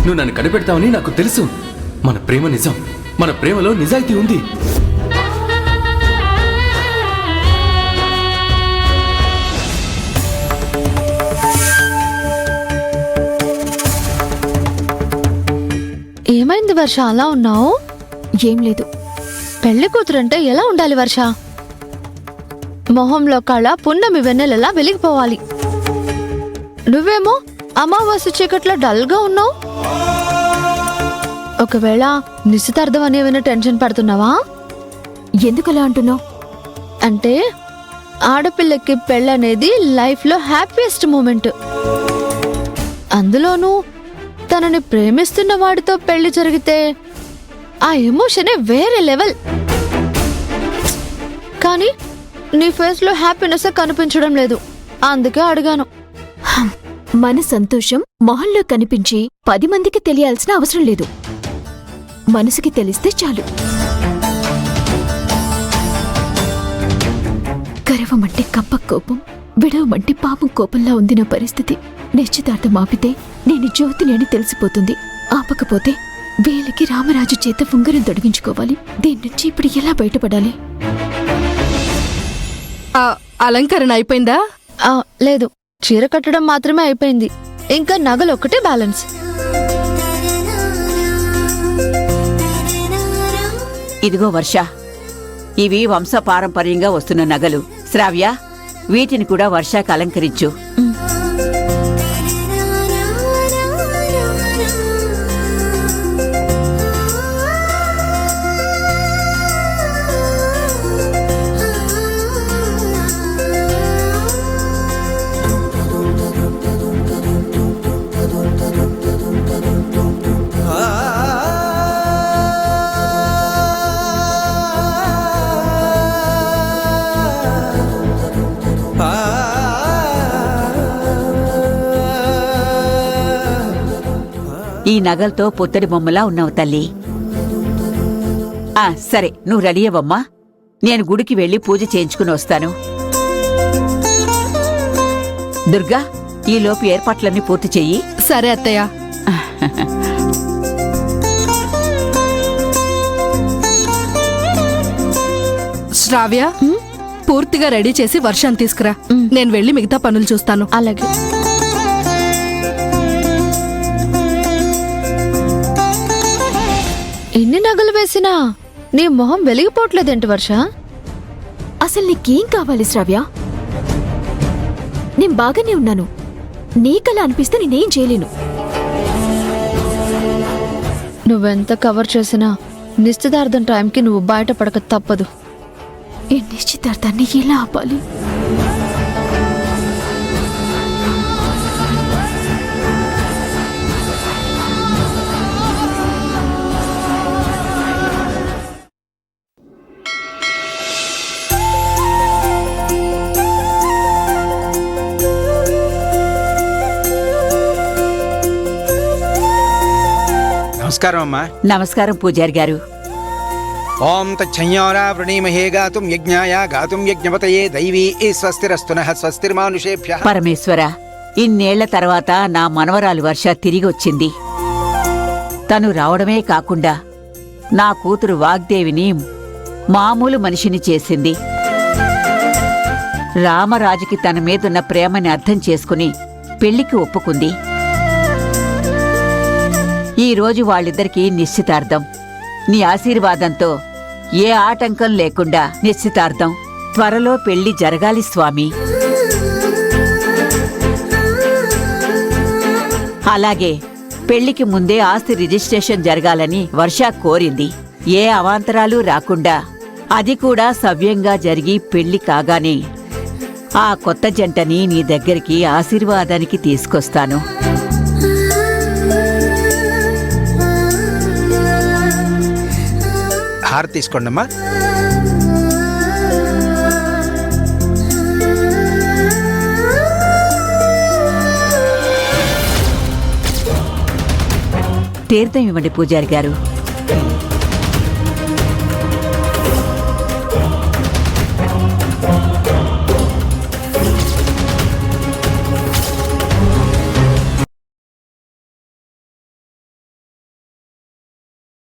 నువ్వు నన్ను కనిపెడతావని నాకు తెలుసు. మన ప్రేమ నిజం, మన ప్రేమలో నిజాయితీ ఉంది. ఏమైంది వర్ష, అలా ఉన్నావు? ఏం లేదు. పెళ్లి కూతురంటే ఎలా ఉండాలి వర్ష? మొహంలో కళ పున్నమి వెన్నెలలా వెలిగిపోవాలి. నువ్వేమో అమావాస్య చీకట్లో డల్గా ఉన్నావు. ఒకవేళ నిశ్చితార్థం అని ఏమైనా టెన్షన్ పడుతున్నావా? ఎందుకలా అంటున్నావు? అంటే ఆడపిల్లకి పెళ్ళనేది లైఫ్లో హ్యాపీయెస్ట్ మూమెంట్. అందులోనూ తనని ప్రేమిస్తున్న వాడితో పెళ్లి జరిగితే ఆ ఎమోషనే వేరే లెవెల్. కానీ నీ ఫేస్ లో హ్యాపీనెస్ కనిపించడం లేదు, అందుకే అడిగాను. మన సంతోషం మొహంలో కనిపించి 10 మందికి తెలియాల్సిన అవసరం లేదు. మనసుకి తెలిస్తే చాలు. గర్వమంటే కప్ప కోపం, విడవమంటే పాపం కోపంలా ఉంది నా పరిస్థితి. నిశ్చితార్థం ఆపితే నేను జ్యోతిని అని తెలిసిపోతుంది. ఆపకపోతే వేలికి రామరాజు చేత ఉంగరం తొడిగించుకోవాలి. దీని నుంచి ఇప్పుడు ఎలా బయటపడాలి? అలంకరణ అయిపోయిందా? లేదు, చీర కట్టడం మాత్రమే అయిపోయింది. ఇంకా నగలు ఒక్కటే బ్యాలెన్స్. ఇదిగో వర్ష, ఇవి వంశపారంపర్యంగా వస్తున్న నగలు. శ్రావ్య, వీటిని కూడా వర్షాకు అలంకరించు. ఈ నగలతో పుత్తడి బొమ్మలా ఉన్నావు తల్లి. సరే, నువ్వు రెడీ అవ్వమ్మా. నేను గుడికి వెళ్లి పూజ చేయించుకుని వస్తాను. దుర్గా, ఈలోపు ఏర్పాట్లన్నీ పూర్తి చెయ్యి. సరే అత్తయ్య. శ్రావ్య, పూర్తిగా రెడీ చేసి వర్షాన్ని తీసుకురా. నేను వెళ్లి మిగతా పనులు చూస్తాను. అలాగే. ఎన్ని నగలు వేసినా నీ మొహం వెలిగిపోవట్లేదేంటి వర్ష? అసలు నీకేం కావాలి శ్రావ్య? నేను బాగానే ఉన్నాను. నీకలా అనిపిస్తే నేనేం చేయలేను. నువ్వెంత కవర్ చేసినా నిశ్చితార్థం టైంకి నువ్వు బయటపడక తప్పదు. ఈ నిశ్చితార్థాన్ని ఎలా ఆపాలి? నమస్కారం అమ్మా. నమస్కారం పూజారి గారు. ఓం తచ్చంయోరా వృణీమహే గాతుం యజ్ఞాయ గాతుం యజ్ఞపతయే దైవీ స్వస్తిరస్తునః స్వస్తిర్మానుషేభ్యః. పరమేశ్వర, ఇన్నేళ్ల తర్వాత నా మనవరాలు వర్ష తిరిగొచ్చింది. తను రావడమే కాకుండా నా కూతురు వాగ్దేవిని మామూలు మనిషిని చేసింది. రామరాజుకి తన మీదున్న ప్రేమని అర్థం చేసుకుని పెళ్లికి ఒప్పుకుంది. ఈరోజు వాళ్ళిద్దరికీ నిశ్చితార్థం. నీ ఆశీర్వాదంతో ఏ ఆటంకం లేకుండా నిశ్చితార్థం, త్వరలో పెళ్లి జరగాలి స్వామి. అలాగే పెళ్లికి ముందే ఆస్తి రిజిస్ట్రేషన్ జరగాలని వర్ష కోరింది. ఏ అవాంతరాలు రాకుండా, అది కూడా సవ్యంగా జరిగి పెళ్లి కాగానే ఆ కొత్త జంటని నీ దగ్గరికి ఆశీర్వాదానికి తీసుకొస్తాను. హారతి తీసుకోండమ్మా. తీర్థం ఇవ్వండి పూజారి గారు.